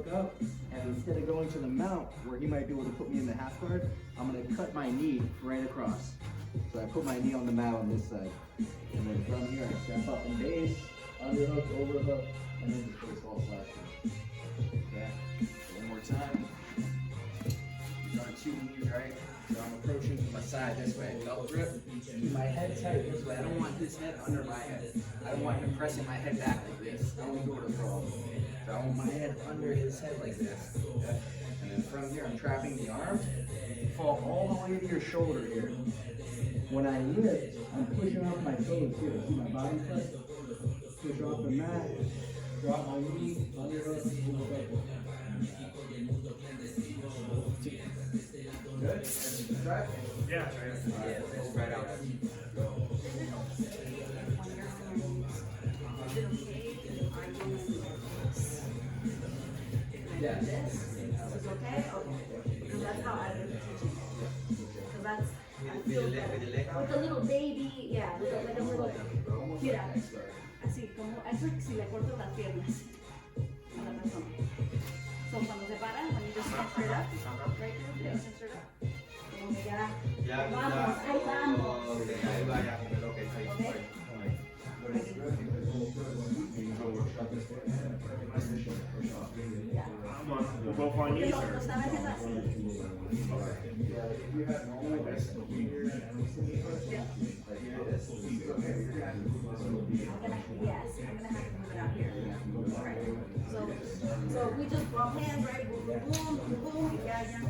hook up, and instead of going to the mount where he might be able to put me in the half guard, I'm gonna cut my knee right across. So I put my knee on the mat on this side, and then from here I step up and base, underhook, overhook, and then just base all slashes. Okay, one more time. You're on 2 knees, right? So I'm approaching from my side this way. Belt grip. Keep my head tight this way. I don't want his head under my head. I don't want him pressing my head back like this. I don't want to throw him. So I want my head under his head like this. Okay? And then from here, I'm trapping the arm. Fall all the way to your shoulder here. When I lift, I'm pushing off my toes here. See my body press? Push off the mat. Drop my knee. Underhook. Good? Try? Yeah, Right out. Yes. This is okay? Okay. Because that's how I do teaching. Because that's, I feel better. With a little baby, yeah, like a little, mira, así, como, eso si le corto las piernas a la persona. So cuando se paran, when you just stand straight up, right here, you stand straight up. Como que ya, vamos, ahí vamos. Ahí va, ya, ok, ahí. Come on, we'll both on knees, sir. Yes, I'm gonna have to move it out here. Right. So we just bump hands, right? Boom, boom, boom, boom, yeah, yeah.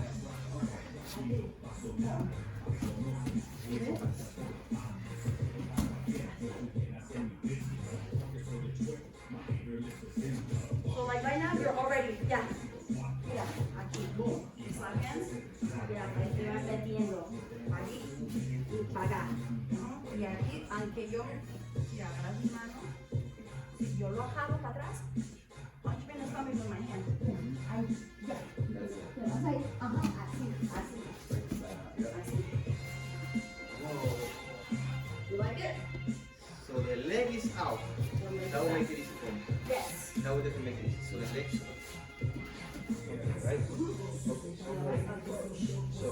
So like right now you're already, yeah. Mira, aquí, boom. Slap hands. Mira, ahí te vas metiendo. Aquí y para acá. ¿No? Y aquí, aunque yo, mira, agarras mi mano, si yo lo jalo para atrás, punch me in the stomach with my hand. I'm, yeah. Te vas ahí, así, así. Así. You like it? So the leg is out. That will make it easy for me. Yes. That will definitely make it easy. So the legs. Okay, right? So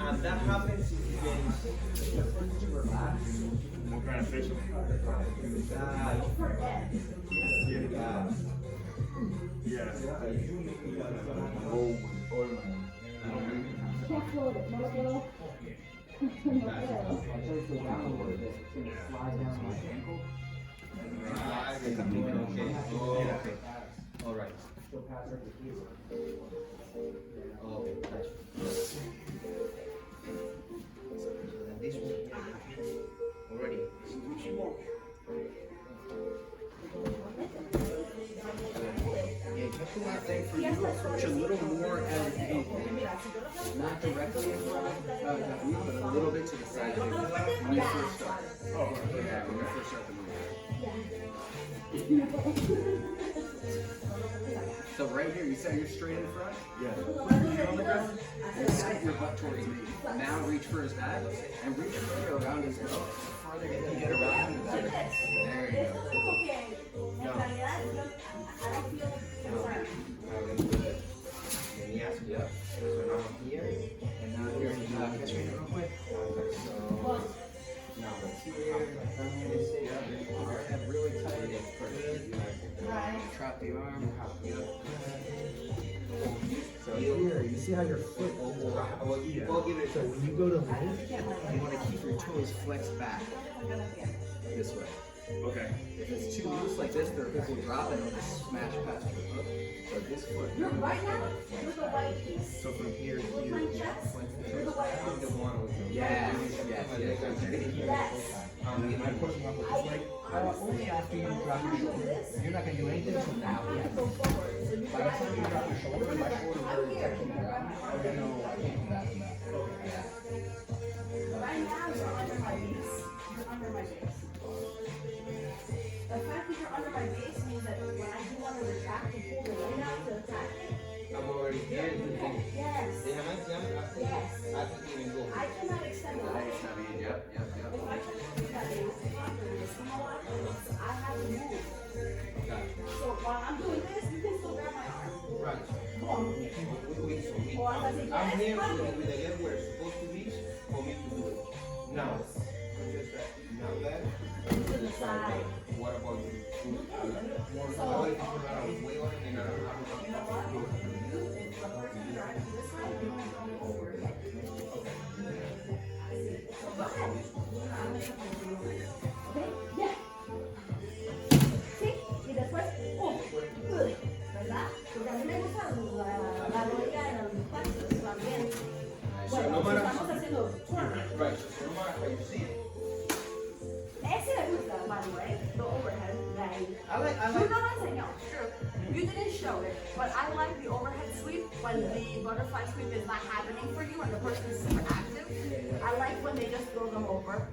and that happens if you get relaxed. What kind of facial? Yeah. All right. Oh, gotcha. This one already. Yeah, just one thing for you to approach a little more as a vehicle. Not directly in front of you, but a little bit to the side of you when you first start. Oh, Yeah, when you first start the move. So right here, you say you're straight in front? yeah. Put your hand on the ground and skip your butt towards me. Now reach for his back and reach further around his nose. The farther you can get around him, the better. There you go. Yes, yep. So now I'm here, and now here, catch me real quick. So, now let's see here. Your head really tight. Perfect. Trap the arm. So here, you see how your foot will give it. So when you go to lift, you want to keep your toes flexed back this way. Okay. If it's too loose like this, their hook will drop and it'll just smash past your hook. So this foot. You're right now. You're the white piece. So from here to With here. my chest. You're the white piece. Yes, yes, yes. Yes. My pushing off with this leg. Only after you drop your shoulder. You're not going to do anything from now. Go forward. So you By the time you drop your shoulder, my shoulder I'm really here. touching the ground. I'm I know I can't come back from that. Right now, you're under my base. You're under my base. The fact that you're under my base means that when I do want to retract and pull the weight out to attack it, I'm already here. yes, Déjame hacer. yes. I can even go. I cannot extend the leg. Yep. If I try to do that, it will stop this. You know what? So I have to move. So while I'm doing this, you can still grab my arm. Right. Come on. Or as I say, I'm yes, here come. with the leg where it's supposed to be for me to do it. Now, now that, To the side. what about you? So, Way on and you know what? You, if the person driving this way, you don't go over it. So go ahead. Okay? Yeah. Sí. Y después, ¿verdad? Porque a mí me gusta la rodilla de los pasos también. Bueno, si estamos haciendo turn. right, so no matter how you see it. Ese me gusta, by the way, the overhead. I like, You know what I'm saying? No, true. You didn't show it, but I like the overhead sweep when the butterfly sweep is not happening for you and the person is super active. I like when they just throw them over.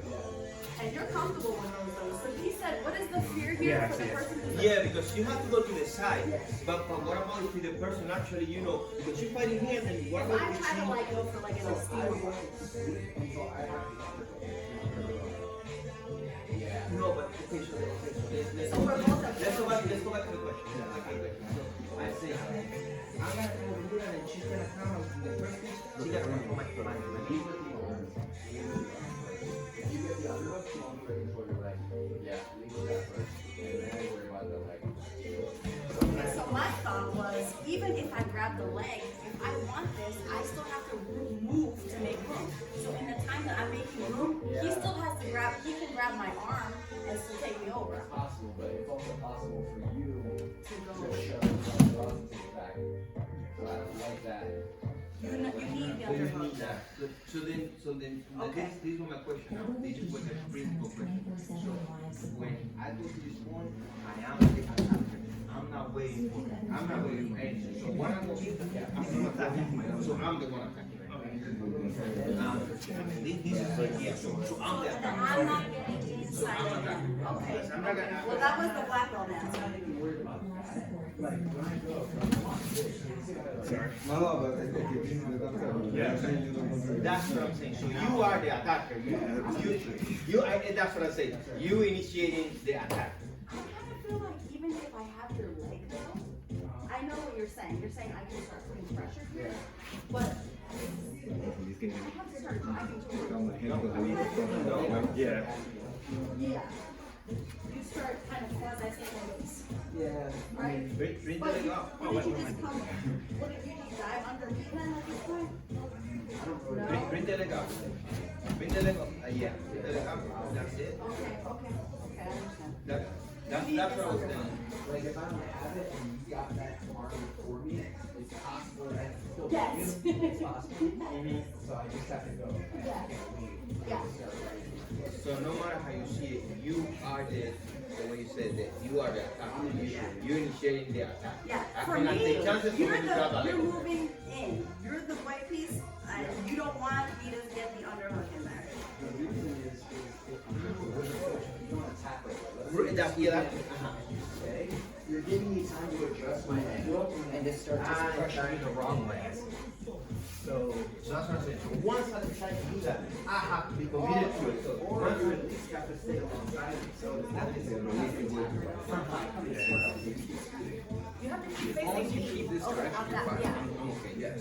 And you're comfortable with those. So he said, what is the fear here Yeah, for the yes. person who's Yeah, because you have to go to the side. But what about if the person actually, you know, because you're fighting here, and what If about I if try to she... like go for like an esteem. No, but okay, so let's So we're both at let's go back to the question. So I say, I'm gonna come over here and she's gonna come in the first place. She gotta come from my knee. If you get the underhook, you won't do it toward your leg. Yeah, leave with that first. And then worry about the leg. Okay, so my thought was, even if I grab the leg, if I want this, I still have to move to make room. So in the time that I'm making room, he still has to grab, he can grab my arm and still take me over. It's possible, but it's also possible for you To to go. shove the cross into the back. So I don't like that. You need the So you need underhook. that. So then, Okay. this was my question now. This is what the principal question. So when I go to this point, I am the attacker. I'm not waiting for anything. So when I go here, I'm not attacking. So I'm the one attacking. This is like, yeah, so I'm the And attacker. I'm not getting inside of him. Okay. Well, that was the black belt answer. Sorry. That's what I'm saying. So you are the attacker. That's what I say. You initiating the attack. I kind of feel like even if I have your leg though, I know what you're saying. You're saying I can start putting pressure here, but I have to start driving towards. Yeah. Yeah. You start kind of quasi-saying this, Yeah. right? Bring the But leg you, up. what if you just come, what if you just dive underneath then at this point? No? Bring the leg up. Bring the leg up. Yeah. Bring the leg up. That's it. Okay, I understand. That's what I was saying. Like if I don't have it and you got that arm for me, it's possible that I can still Yes. do it. It's possible. So I just have to go. Yeah. Yeah. So no matter how you see it, you are the way you said that you are the attacker. You're initiating the attack. Yeah, I for cannot me, take chances for you're me to grab a you're leg. moving in. You're the white piece, and you don't want me to get the underhook in there. The reason is if you don't attack like That's, yeah, that's, okay, you're giving me time to adjust my angle and just start just pressuring the wrong way. So that's what I'm saying. So once I decide to do that, I have to be committed to it. So or once you at least have to stay alongside me. So it's not just a release You have to keep As long as facing you me. keep this Okay, direction, on you're that, fine. yeah. I'm okay. Yes.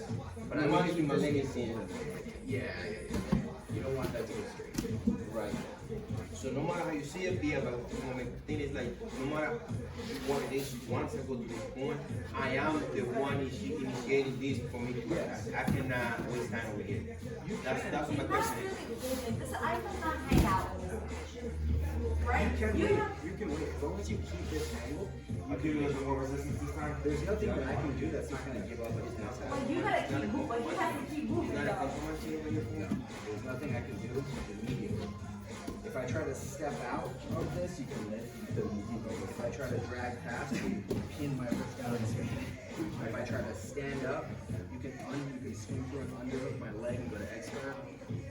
But I want to keep my legacy in. Yeah. You don't want that to go straight. Right. So no matter how you see it, be about the thing is like no matter what it is, once I go to this point, I am the one initiating this for me to attack. I cannot waste time over here. That's See, my that's really question. good. This, I will not hang out with this. Right? You have, You can wait. As long as you keep this angle, I'll give you a little more resistance this time. there's nothing that I can do that's not gonna give up what he's not well, you gotta keep moving, but you have to keep moving Not a though. compromise over your phone. There's nothing I can do immediately. If I try to step out of this, you can lift. If I try to drag past, you pin my wrist down and spin. If I try to stand up, you can swing through an underhook my leg and go to external.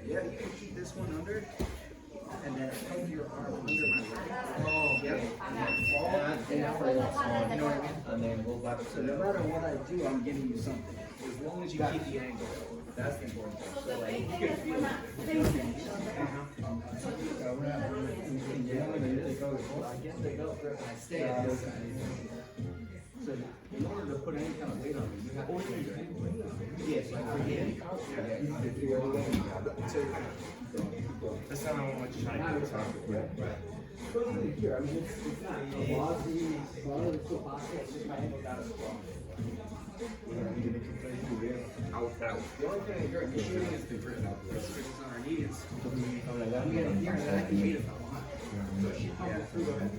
Yeah, you can keep this one under, and then hug your arm under my leg. Oh, Yep. And then fall down, you know what I mean? And then go back. So no matter what I do, I'm giving you something. As long as you keep the angle. That's the important thing. So like, you can feel it. I get the belt grip and I stay at this side. So in order to put any kind of weight on me, you have to put your ankle weight on. Yes, like for him. That's not what you're trying to do. Especially here, I mean, it's not a lousy, it's still possible, it's just my ankle's not as strong. Out. The only thing that you're initiating is the grip. Restrictions on our knees. I'm getting here, and then I can beat it if I want. So she pumps it through the head.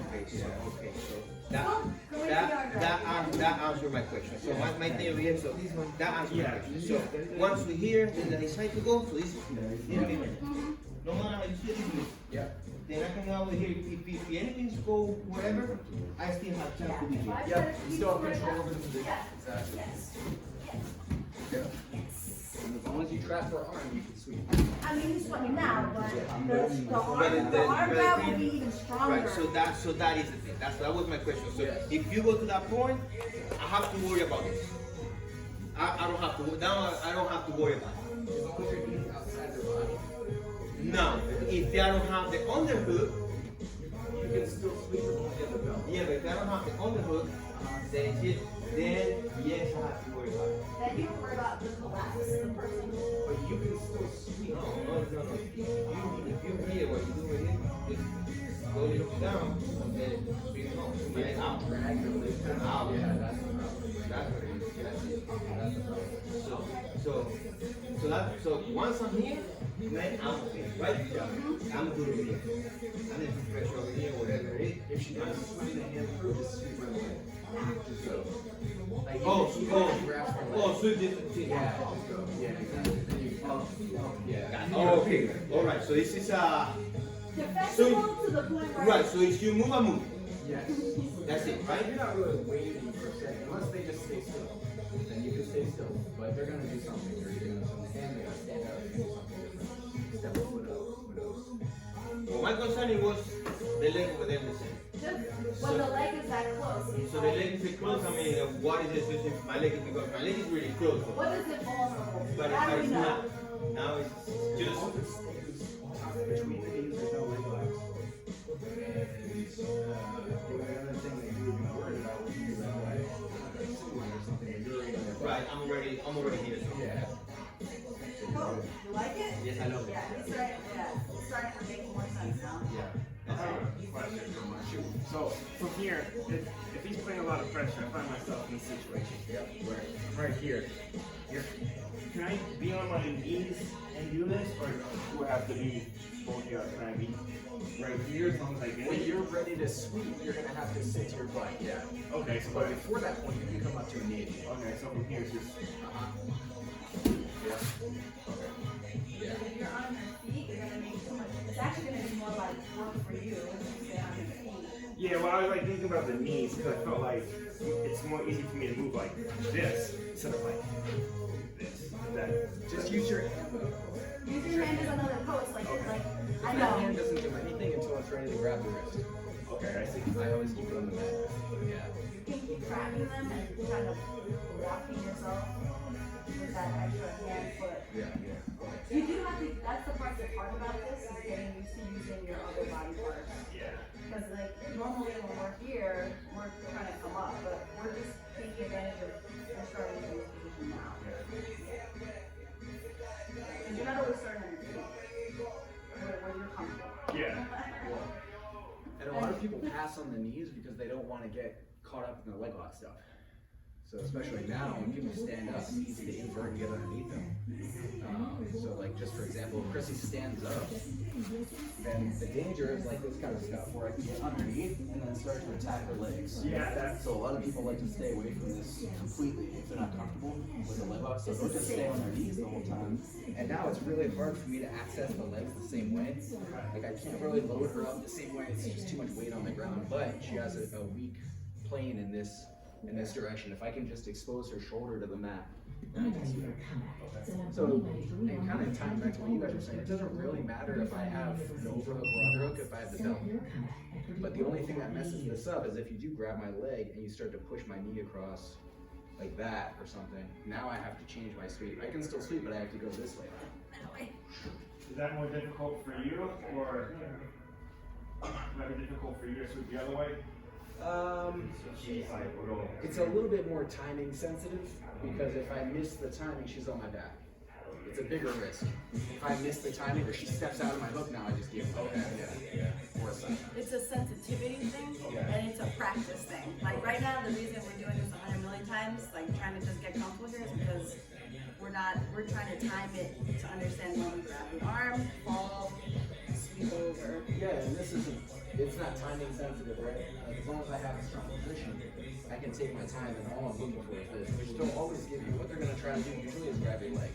Okay, so that answered my question. So my thing over here, so that answers my question. So once we're here, then I decide to go. So this is no matter how you see it, Yeah. then I can go over here. If anything's go whatever, I still have chance to be here. Yeah, you still have control over the position. Yes. Exactly. Yes. Yeah. And as long as you trap her arm, you can sweep. I mean, he's swimming now, but the arm But grab will be even stronger. Right, so that is the thing. That was my question. So if you go to that point, I have to worry about this. I don't have to. Now I don't have to worry about it. Put your knees outside their body. Now, if I don't have the underhook, You can still sweep her only at the belt. yeah, but if I don't have the underhook, then yes, I have to worry about it. Then you worry about the collapse, the person. But you can still sweep. No. If you hear what you do with it, just slowly look down and then bring it home. Yeah, out. Drag your leg down. Out. Yeah, that's the problem. That's what it is. That's it. That's the problem. So once I'm here, man, I'm okay, right? I'm good with it. And if it's pressure over here, whatever it is, If she does swing the hand through, just sweep her leg. Just go. Like, oh, grasp her leg. so just Yeah, just go. Yeah, exactly. Then you yeah. Oh, okay. All right. So this is Defensible to the point where. right. So if you move, I move. Yes. That's it, right? You're not really waiting per se, unless they just stay still. Then you can stay still. But they're gonna do something. They're either gonna stand, they're gonna stand out, they're gonna do something different. Step up with those. Well, my concern was the leg over there. Just when the leg is that close. It's So the leg is close. I mean, what is the situation? My leg is because my leg is really close. What is it vulnerable? But How do it's we know? not. Now it's just. Once it stays between the knees, there's no leg locks. The other thing that you would be worried about would be that way, or something that you're in there. Right. I'm already here. So. Yeah. Cool. You like it? Yes, I know. Yeah, it's starting, it's starting to make more sense now. So from here, if he's putting a lot of pressure, I find myself in this situation where right here, can I be on my knees and do this, or do I have to be both here? Can I be right here as long as I get When it? you're ready to sweep, you're gonna have to sit to your butt. Yeah. Okay, so But before that point, you can come up to a knee. okay, so from here it's just Yeah. Because if you're on your feet, you're gonna make too much. It's actually gonna be more like work for you if you stay on your feet. yeah. Well, I was like thinking about the knees because I felt like it's more easy for me to move like this instead of like this. That Just use your hand though. Use your hand as another post, like I That know. hand doesn't do anything until it's ready to grab the wrist. okay, I see. I always keep it on the mat. Yeah. You can keep tracking them and kind of walking yourself with that extra hand foot. Yeah. You do have to, that's the part that's hard about this, is getting used to using your other body parts. Yeah. Because like, normally when we're here, we're trying to come up, but we're just taking advantage of, we're starting in this position now. Because you're not always starting on your feet, where you're comfortable. Yeah. And a lot of people pass on the knees because they don't want to get caught up in the leg lock stuff. So So especially now, when people stand up, it's easy to invert and get underneath them. So like, just for example, if Chrissy stands up, then the danger is like this kind of stuff, where I can get underneath and then start to attack her legs. Yeah, that's So a lot of people like to stay away from this completely if they're not comfortable with the leg lock. So they'll just stay on their knees the whole time. And now it's really hard for me to access the legs the same way. Like I can't really load her up the same way. It's just too much weight on the ground. But she has a weak plane in this direction. If I can just expose her shoulder to the mat, then I can see her. So, and kind of tying back to what you guys were saying, it doesn't really matter if I have an overhook or underhook if I have the belt. But the only thing that messes this up is if you do grab my leg and you start to push my knee across like that or something, now I have to change my sweep. I can still sweep, but I have to go this way. Is that more difficult for you, or might be difficult for you to sweep the other way? It's a little bit more timing sensitive because if I miss the timing, she's on my back. It's a bigger risk. If I miss the timing or she steps out of my hook, now I just give up. Or a side. It's a sensitivity thing, and it's a practice thing. Like right now, the reason we're doing this 100 million times, like trying to just get comfortable here, is because we're trying to time it to understand when we grab the arm, fall, sweep over. Yeah, and it's not timing sensitive, right? Like, as long as I have a strong position, I can take my time, and all I'm looking for is this, which don't always give you. What they're going to try to do usually is grab your leg.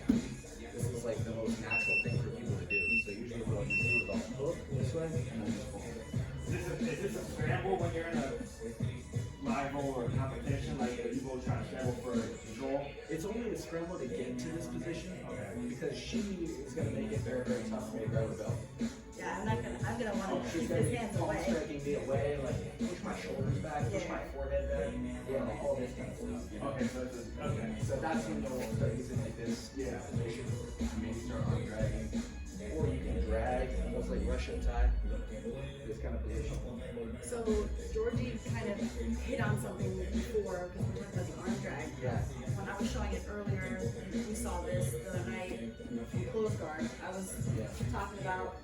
This is like the most natural thing for people to do. So usually what you do is I'll hook this way, and then just pull. Is this a scramble when you're in a rival or competition, like people trying to scramble for control? It's only a scramble to get to this position, because she is going to make it very, very tough for me to grab the belt. Yeah, I'm gonna want to She's keep going to his be hands palm away. striking me away, like push my shoulders back, push my forehead back, all this kind of stuff. Okay, so this is, okay. So that's when you'll start using like this position, maybe start arm dragging, or you can drag, almost like Russian tie, this kind of position. So Georgie kind of hit on something before because we talked about the arm drag. Yeah. When I was showing it earlier, we saw this the other night in close guard. I was talking about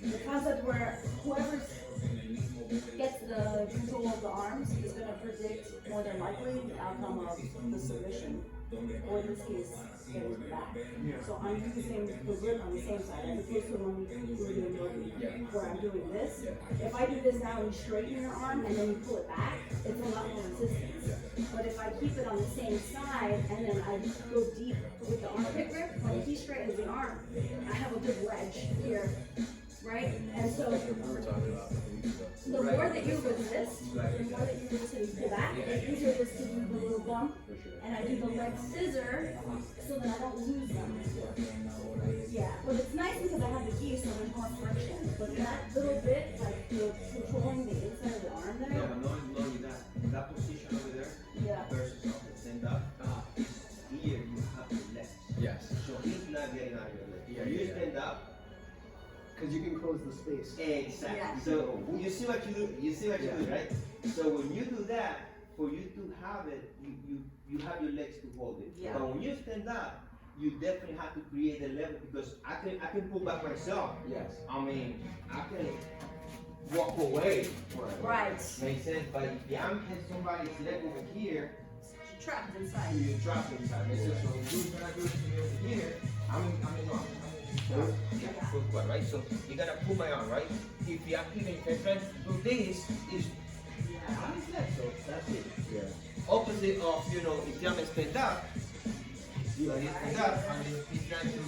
the concept where whoever gets the control of the arms is going to predict more than likely the outcome of the submission, or in this case, getting back. So I'm using the grip on the same side as opposed to when we were doing yoga, where I'm doing this. If I do this now and you straighten your arm and then you pull it back, it's a lot more resistance. But if I keep it on the same side and then I go deep with the armpit grip, when he straightens the arm, I have a good wedge here, right? And so We were talking about the more that you resist, the more that you resist and pull back, the easier it is to do the little bump. And I do the leg scissor so that I don't lose them. Yeah, but it's nice because I have the key, so there's more friction. But that little bit, like the controlling the inside of the arm No, there. but not only that position over there Yeah. versus on the stand up, here you have your legs. Yes. So he's not getting out of your legs. Yeah, When you yeah. stand up, Because you can close the space. exactly. Yeah. So you see what you do. You see what you do, right? So when you do that, for you to have it, you have your legs to hold it. Yeah. But when you stand up, you definitely have to create a level because I can pull back myself. Yes. I mean, I can walk away. Right. Makes sense. But if I'm hitting somebody's leg over here, You're trapped inside. you drop inside. Makes sense. So when you try to do it to me over here, I'm full squat, right? So you gotta pull my arm, right? If you try to do this, is I'm flat, so that's it. Yeah. Opposite of, if I'm stand up, so you stand up, and then he's trying to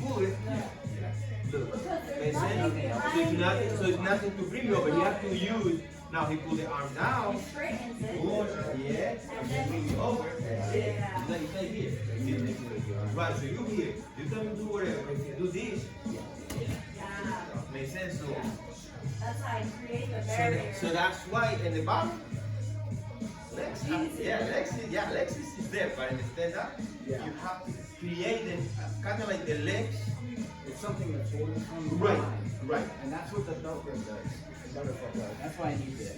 pull it. Look, makes sense? So it's nothing to bring you over. You have to use, now he pull the arm down, He straightens it. pull, yes, and then bring you over. That's it. Yeah. It's like you stay here. Right, so you here, you can do whatever. If you do this, Yeah. makes sense? So, That's how I create the barrier. so that's why in the bottom, Lexus is there, but in the stand up, Yeah. you have to create them kind of like the legs. It's something that's holding from the Right, line. right. And that's what the belt grip does. The butterfly does. That's why I need this.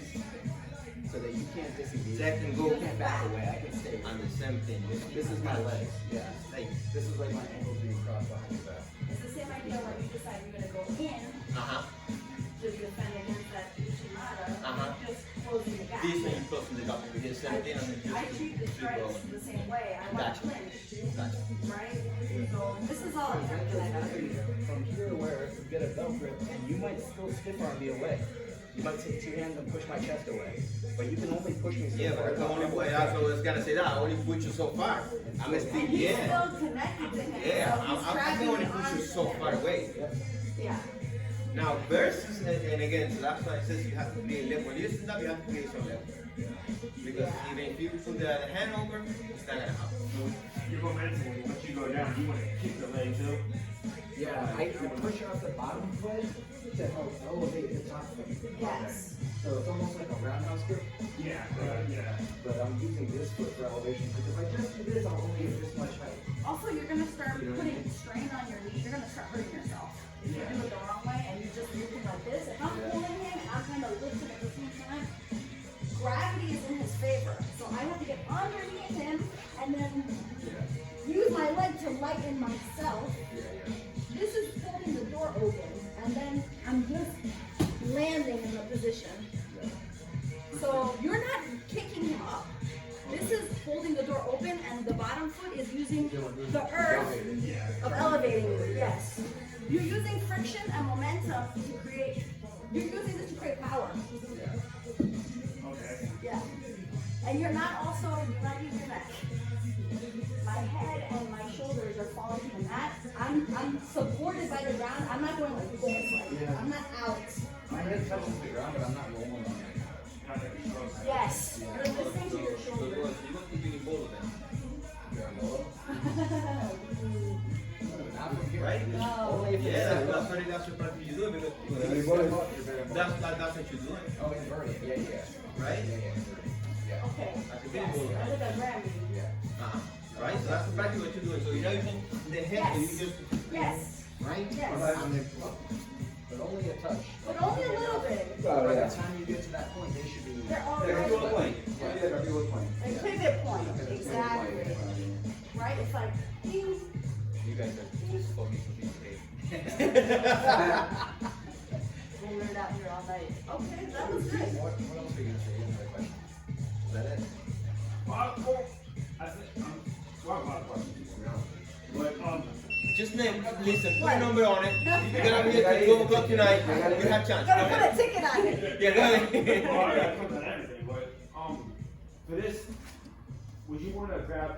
So that you can't disengage. That can go You can't back away. I can stay. on the same thing. This is my legs. Yeah. Like, This is like my ankles being crossed behind your back. It's the same idea when you decide you're gonna go in uh-huh. to defend against that Uchimata, Uh-huh. just closing the gap. Yeah. this when you close the gap, you get 17 and then I treat the keep stripes going. the same way. I want Gotcha. to clinch, Gotcha. right? So this is all everything I gotta do. From here where you get a belt grip and you might still stiff arm me away. You might take two hands and push my chest away. But you can only push me so Yeah, far. but I can only put, I was gonna say that, I only push you so far. I'm still, And he's yeah. still connected to him. Yeah, So he's I dragging can only the push you arms so together. far away. Yeah. Now versus, and again, so that's why it says you have to be left. When you stand up, you have to be some left. Because even if you put the hand over, it's not gonna happen. Your momentum, once you go down, you want to kick the leg too. Yeah, I push off the bottom foot to help elevate the top foot. Yes. So it's almost like a roundhouse grip, Yeah, yeah. but I'm using this foot for elevation because if I just do this, I'll only get this much height. Also, you're gonna start putting strain on your knees. You're gonna start hurting yourself. If you do it the wrong way and you're just looking like this. If I'm pulling him, I'm trying to lift him at the same time. Gravity is in his favor, so I have to get underneath him and then use my leg to lighten myself. This is holding the door open, and then I'm just landing in the position. So you're not kicking him up. This is holding the door open, and the bottom foot is using the earth of elevating you. Yes. You're using friction and momentum to create. You're using this to create power. Okay. Yeah. And you're not using your neck. My head and my shoulders are falling to the mat. I'm supported by the ground. I'm not going like this. Like, I'm not out. My head touches the ground, but I'm not rolling on it. Yes. You're listening to your So shoulders. you want to be in both of them. Not from here. Right? No. Only if Yeah, it's that's what practically you're doing because that's what you're doing, Oh, invert it. Yeah. right? Yeah. Okay. That's a big Yes. move. I look at Grammy. Uh-huh. Right? So that's practically what you're doing. So you're not using the head, but you just Yes. Right? Yes. But only a touch. But only a little bit. By the time you get to that point, they should be. They're already a pivot point. Exactly. Right? It's like ding. you guys are just fucking sophisticated. We'll learn out here all night. Okay, that was good. What else are you gonna say? Another question? Is that it? Well, I think, well, a lot of questions, to be honest. But, Just listen, put a number on it. No. You get up here till 12 o'clock tonight, you have chance. I'm gonna put a ticket on it. Yeah, go ahead. well, I got comes on everything, but, for this, would you want to grab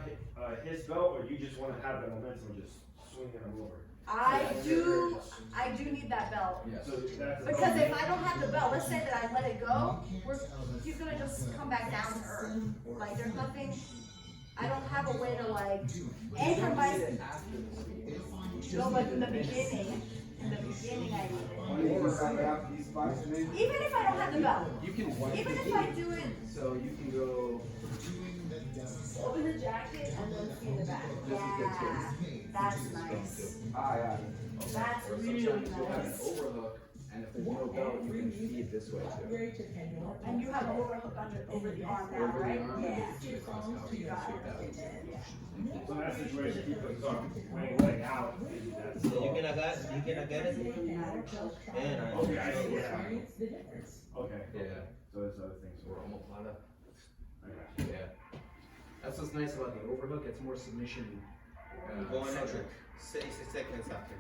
his belt, or you just want to have the momentum just swinging him over? I do need that belt. Yes. So that's Because if I don't have the belt, let's say that I let it go, he's gonna just come back down to earth. Like there's nothing, I don't have a way to like anchor myself. No, but in the beginning I need it. Even if I don't have the belt, You can wipe even the if I gate. do it, So you can go. open the jacket and then see the back. Yeah, that's nice. That's really Sometimes you'll have an nice. overhook, and if there's no belt, you can feed this way too. And you have an overhook over the arm now, Over the right? arm, Yeah. see the cross collar, you can sweep that. So in that situation, keep the leg out. That's You cannot get it? Yeah, Okay, I see, yeah. Okay, Yeah, so there's other things. so we're almost out of. I got you. Yeah. That's what's nice about the overhook, it's more submission. Go on centric. 6 seconds after.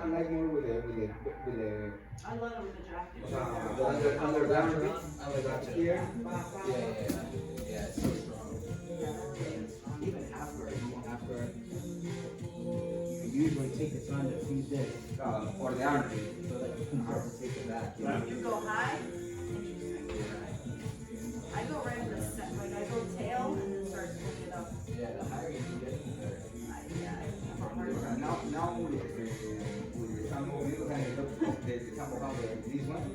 I like more with the I love it with the jacket. under down I like that too. here. Yeah, it's so strong. Even half guard, you want half guard. You usually take the time to feed this, For the arm. so that you can compensate for that. You go high. I go right in the set, like I go tail and then start pulling it up. Yeah, the higher you can get, the better. Now with the campo vivo que el campo this one.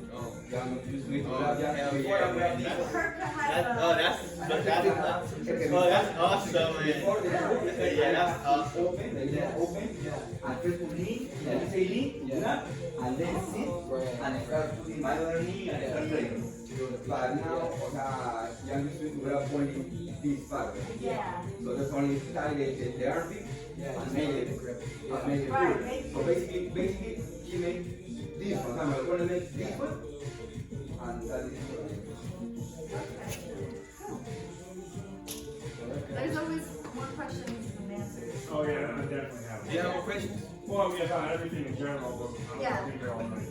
Ya no use it. That's awesome, man. Yeah, that's awesome. Open, and first put knee, then say knee, and then sit, and start putting my other knee and start playing. But now, ya no use it without pointing this part. Yeah. So that's only target the armpit and make it grip. Right. So basically, you make this one. I'm gonna make this one, and that is well, yeah, about everything in general, but I'm Yeah. gonna be here all night.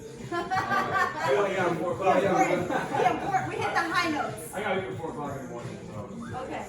We hit the high notes. I gotta leave at 4 o'clock in the morning, so. Okay.